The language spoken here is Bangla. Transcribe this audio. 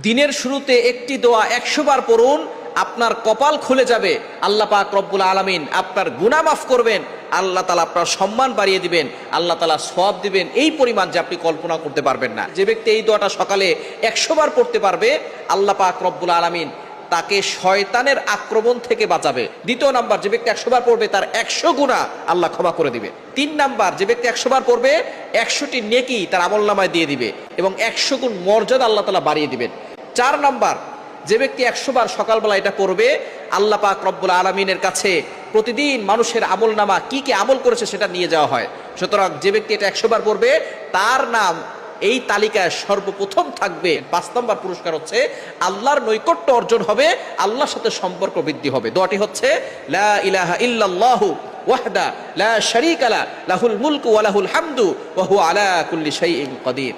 দিনের শুরুতে একটি দোয়া 100 বার পড়ুন, আপনার কপাল খুলে যাবে। আল্লাহ পাক রব্বুল আলামিন আপনার গুনাহ মাফ করবেন, আল্লাহ তাআলা আপনার সম্মান বাড়িয়ে দিবেন, আল্লাহ তাআলা সওয়াব দিবেন এই পরিমাণ যে আপনি কল্পনা করতে পারবেন না। যে ব্যক্তি এই দোয়াটা সকালে 100 বার পড়তে পারবে, আল্লাহ পাক রব্বুল আলামিন তাকে শয়তানের আক্রমণ থেকে বাঁচাবে। দ্বিতীয় নাম্বার, যে ব্যক্তি 100 বার পড়বে তার 100 গুনাহ আল্লাহ ক্ষমা করে দিবে। 3 নাম্বার, যে ব্যক্তি 100 বার পড়বে 100টি নেকি তার আমলনামায় দিয়ে দিবে এবং 100 গুণ মর্যাদা আল্লাহ তাআলা বাড়িয়ে দিবেন। 4 নাম্বার, যে ব্যক্তি 100 বার সকালবেলা এটা পড়বে, আল্লাহ পাক রব্বুল আলামিনের কাছে প্রতিদিন মানুষের আমলনামা কি কি আমল করেছে সেটা নিয়ে যাওয়া হয়। সুতরাং যে ব্যক্তি এটা 100 বার পড়বে তার নাম এই তালিকায় সর্বপ্রথম থাকবে। 5 নম্বর পুরস্কার হচ্ছে আল্লাহর নৈকট্য অর্জন হবে, আল্লাহর সাথে সম্পর্ক বৃদ্ধি হবে। দোয়াটি হচ্ছে লা ইলাহা ইল্লাল্লাহু ওয়াহদা লা শারীকা লা লাহুল মুলকু ওয়া লাহুল হামদু ওয়া হুয়া আলা কুল্লি শাইইন কাদির।